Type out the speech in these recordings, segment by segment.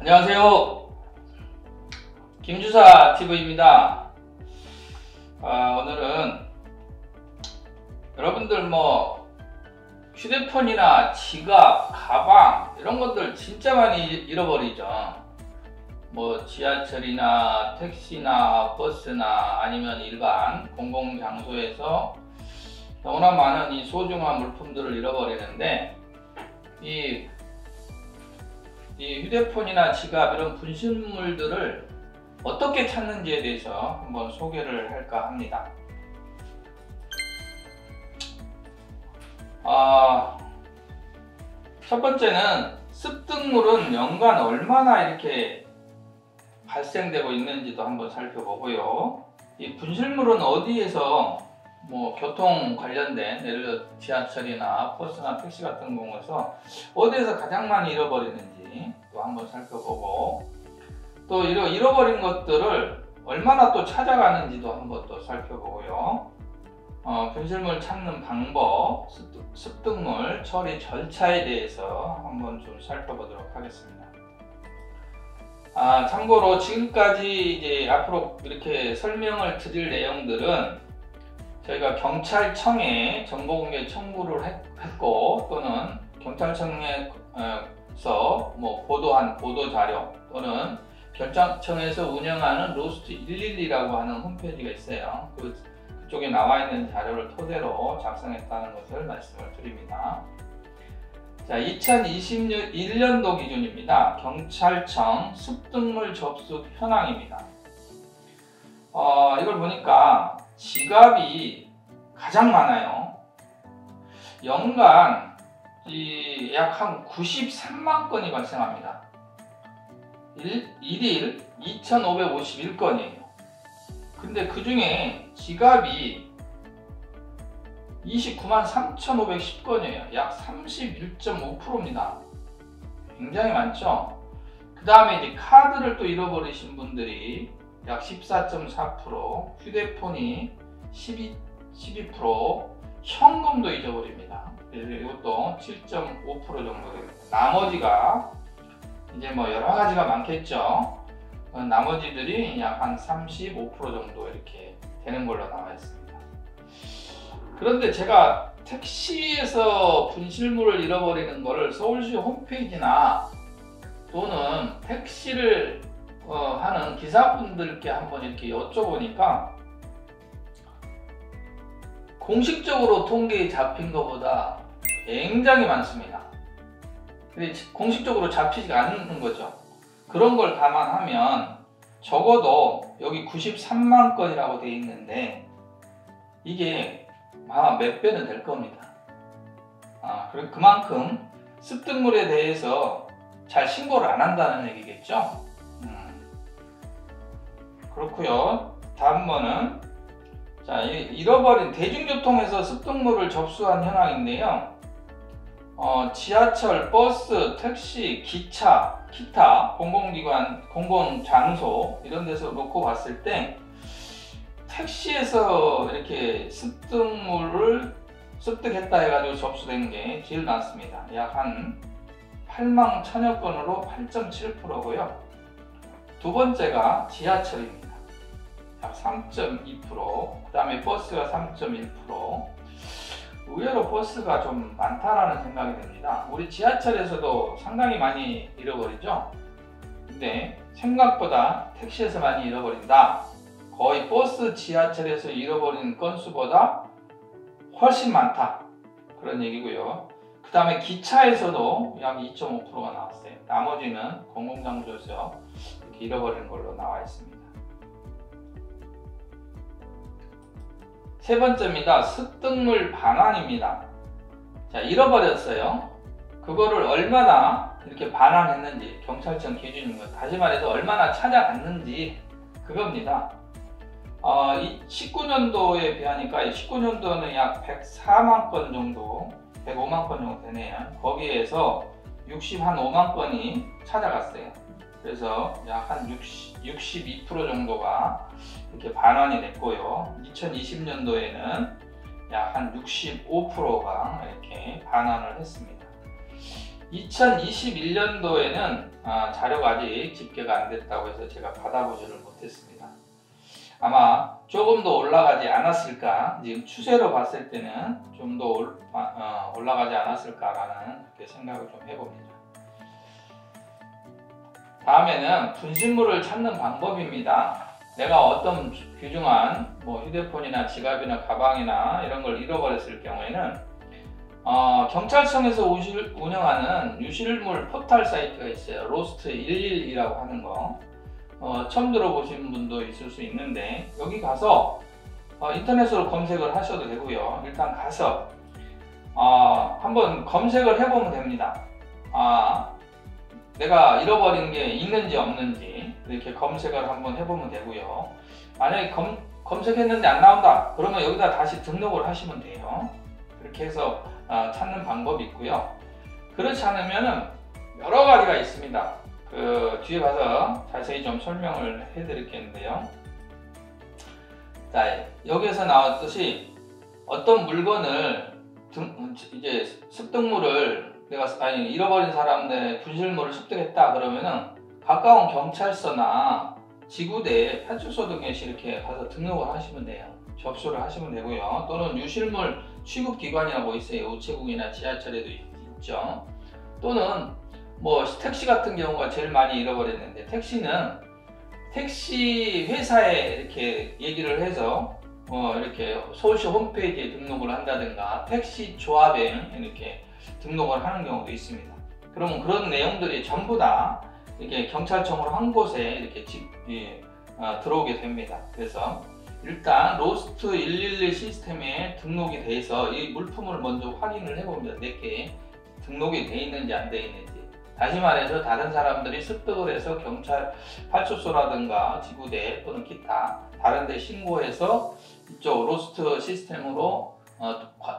안녕하세요. 김주사 TV입니다. 오늘은 여러분들 휴대폰이나 지갑, 가방 이런 것들 진짜 많이 잃어버리죠. 지하철이나 택시나 버스나 아니면 일반 공공장소에서 너무나 많은 이 소중한 물품들을 잃어버리는데 이 휴대폰이나 지갑 이런 분실물들을 어떻게 찾는지에 대해서 한번 소개를 할까 합니다. 첫 번째는 습득물은 연간 얼마나 이렇게 발생되고 있는지도 한번 살펴보고요. 이 분실물은 어디에서 교통 관련된 예를 들어 지하철이나 버스나 택시 같은 경우에서 어디에서 가장 많이 잃어버리는지 또 한번 살펴보고, 또 잃어버린 것들을 얼마나 또 찾아가는지도 한번 또 살펴보고요. 분실물 찾는 방법, 습득물 처리 절차에 대해서 한번 좀 살펴보도록 하겠습니다. 참고로 지금까지 이제 앞으로 이렇게 설명을 드릴 내용들은 저희가 경찰청에 정보공개 청구를 했고, 또는 경찰청에서 보도한 보도자료, 또는 경찰청에서 운영하는 로스트 112라고 하는 홈페이지가 있어요. 그쪽에 나와 있는 자료를 토대로 작성했다는 것을 말씀을 드립니다. 자, 2021년도 기준입니다. 경찰청 습득물 접수 현황입니다. 이걸 보니까 지갑이 가장 많아요. 연간 약 한 93만 건이 발생합니다. 일일 2,551건이에요. 근데 그 중에 지갑이 29만 3,510건이에요. 약 31.5%입니다. 굉장히 많죠? 그 다음에 이제 카드를 또 잃어버리신 분들이 약 14.4%, 휴대폰이 12%, 현금도 잊어버립니다. 이것도 7.5% 정도 됩니다. 나머지가 이제 여러 가지가 많겠죠. 나머지들이 약 한 35% 정도 이렇게 되는 걸로 나와 있습니다. 그런데 제가 택시에서 분실물을 잃어버리는 거를 서울시 홈페이지나 또는 택시를 하는 기사분들께 한번 이렇게 여쭤보니까 공식적으로 통계에 잡힌 것보다 굉장히 많습니다. 근데 공식적으로 잡히지가 않는 거죠. 그런 걸 감안하면 적어도 여기 93만 건이라고 되어 있는데 이게 아마 몇 배는 될 겁니다. 그리고 그만큼 습득물에 대해서 잘 신고를 안 한다는 얘기겠죠. 그렇고요. 다음 번은 잃어버린 대중교통에서 습득물을 접수한 현황인데요. 지하철, 버스, 택시, 기차, 기타 공공기관, 공공장소 이런 데서 놓고 봤을 때 택시에서 이렇게 습득물을 습득했다 해가지고 접수된 게 제일 많습니다. 약 한 8만 1천여 건으로 8.7%고요. 두 번째가 지하철입니다. 약 3.2%, 그 다음에 버스가 3.1%. 의외로 버스가 좀 많다라는 생각이 듭니다. 우리 지하철에서도 상당히 많이 잃어버리죠. 근데 생각보다 택시에서 많이 잃어버린다. 거의 버스, 지하철에서 잃어버리는 건수보다 훨씬 많다, 그런 얘기고요. 그 다음에 기차에서도 약 2.5%가 나왔어요. 나머지는 공공장소에서 이렇게 잃어버리는 걸로 나와 있습니다. 세 번째입니다. 습득물 반환입니다. 자, 잃어버렸어요. 그거를 얼마나 이렇게 반환했는지, 경찰청 기준입니다. 다시 말해서 얼마나 찾아갔는지 그겁니다. 19년도에 비하니까 19년도는 약 104만 건 정도, 105만 건 정도 되네요. 거기에서 5만 건이 찾아갔어요. 그래서 약 한 62% 정도가 이렇게 반환이 됐고요. 2020년도에는 약 한 65%가 이렇게 반환을 했습니다. 2021년도에는 자료가 아직 집계가 안 됐다고 해서 제가 받아보지를 못했습니다. 아마 조금 더 올라가지 않았을까, 지금 추세로 봤을 때는 좀 더 올라가지 않았을까라는 그렇게 생각을 좀 해봅니다. 다음에는 분실물을 찾는 방법입니다. 내가 어떤 귀중한 휴대폰이나 지갑이나 가방이나 이런 걸 잃어버렸을 경우에는 경찰청에서 운영하는 유실물 포털 사이트가 있어요. 로스트 112라고 하는 거. 처음 들어보신 분도 있을 수 있는데, 여기 가서 인터넷으로 검색을 하셔도 되고요. 일단 가서 한번 검색을 해보면 됩니다. 내가 잃어버린 게 있는지 없는지 이렇게 검색을 한번 해보면 되고요. 만약에 검색했는데 안 나온다 그러면 여기다 다시 등록을 하시면 돼요. 그렇게 해서 찾는 방법이 있고요. 그렇지 않으면 여러 가지가 있습니다. 그 뒤에 가서 자세히 좀 설명을 해드리겠는데요. 자, 여기에서 나왔듯이 어떤 물건을 이제 습득물을 잃어버린 사람들 분실물을 습득했다 그러면은 가까운 경찰서나 지구대, 파출소 등에 이렇게 가서 등록을 하시면 돼요. 접수를 하시면 되고요. 또는 유실물 취급기관이라고 있어요. 우체국이나 지하철에도 있죠. 또는 택시 같은 경우가 제일 많이 잃어버렸는데, 택시는 택시 회사에 이렇게 얘기를 해서 이렇게 서울시 홈페이지에 등록을 한다든가 택시 조합에 이렇게 등록을 하는 경우도 있습니다. 그러면 그런 내용들이 전부 다 이렇게 경찰청으로 한 곳에 이렇게 들어오게 됩니다. 그래서 일단 로스트 112 시스템에 등록이 돼서 이 물품을 먼저 확인을 해봅니다. 내게 등록이 돼 있는지 안 돼 있는지. 다시 말해서 다른 사람들이 습득을 해서 경찰 파출소라든가 지구대 또는 기타 다른 데 신고해서 이쪽 로스트 시스템으로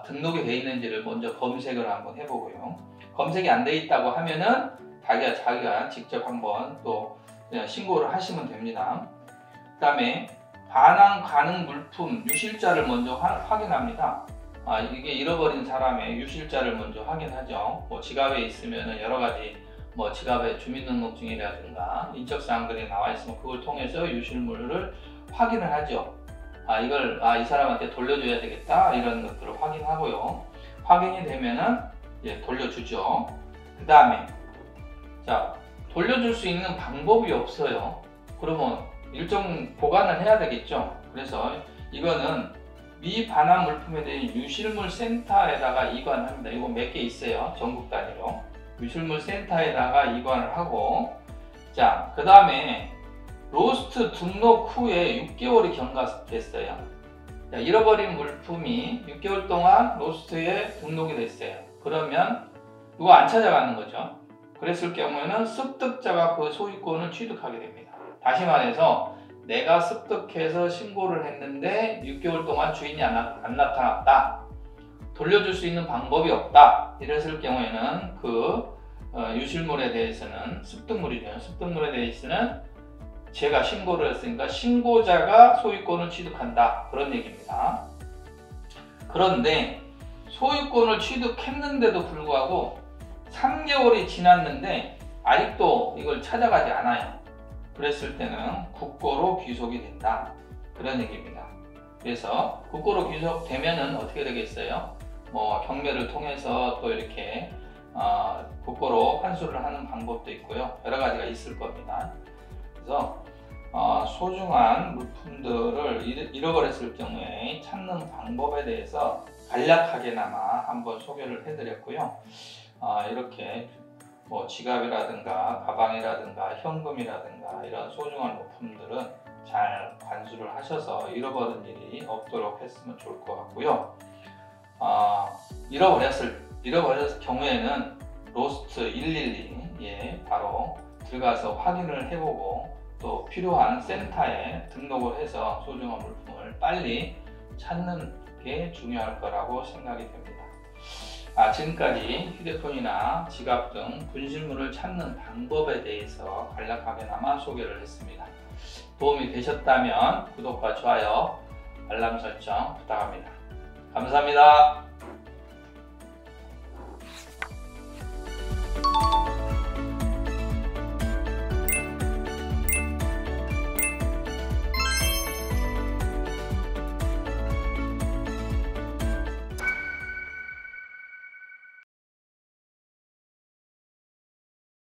등록이 돼 있는지를 먼저 검색을 한번 해보고요. 검색이 안 돼 있다고 하면은 자기가 직접 한번 또 신고를 하시면 됩니다. 그 다음에 반환 가능 물품 유실자를 먼저 확인합니다. 이게 잃어버린 사람의 유실자를 먼저 확인하죠. 지갑에 있으면 여러 가지 지갑에 주민등록증이라든가 인적사항들이 나와 있으면 그걸 통해서 유실물을 확인을 하죠. 이걸 이 사람한테 돌려줘야 되겠다 이런 것들을 확인하고요. 확인이 되면은 돌려주죠. 그 다음에 돌려줄 수 있는 방법이 없어요. 그러면 일정 보관을 해야 되겠죠. 그래서 이거는 미반환 물품에 대한 유실물 센터에다가 이관합니다. 이거 몇 개 있어요. 전국 단위로 유실물 센터에다가 이관을 하고, 그 다음에 로스트 등록 후에 6개월이 경과됐어요. 잃어버린 물품이 6개월 동안 로스트에 등록이 됐어요. 그러면 이거 안 찾아가는 거죠. 그랬을 경우에는 습득자가 그 소유권을 취득하게 됩니다. 다시 말해서 내가 습득해서 신고를 했는데 6개월 동안 주인이 안 나타났다. 돌려줄 수 있는 방법이 없다. 이랬을 경우에는 그 유실물에 대해서는 습득물이죠. 습득물에 대해서는 제가 신고를 했으니까 신고자가 소유권을 취득한다. 그런 얘기입니다. 그런데 소유권을 취득했는데도 불구하고 3개월이 지났는데 아직도 이걸 찾아가지 않아요. 그랬을 때는 국고로 귀속이 된다. 그런 얘기입니다. 그래서 국고로 귀속되면은 어떻게 되겠어요? 경매를 통해서 또 이렇게 국고로 환수를 하는 방법도 있고요. 여러 가지가 있을 겁니다. 그래서 소중한 물품들을 잃어버렸을 경우에 찾는 방법에 대해서 간략하게나마 한번 소개를 해드렸고요. 이렇게 지갑이라든가 가방이라든가 현금이라든가 이런 소중한 물품들은 잘 관수를 하셔서 잃어버린 일이 없도록 했으면 좋을 것 같고요. 잃어버렸을 경우에는 로스트 112에 바로 들어가서 확인을 해보고 또 필요한 센터에 등록을 해서 소중한 물품을 빨리 찾는 게 중요할 거라고 생각이 됩니다. 지금까지 휴대폰이나 지갑 등 분실물을 찾는 방법에 대해서 간략하게나마 소개를 했습니다. 도움이 되셨다면 구독과 좋아요, 알람 설정 부탁합니다. 감사합니다.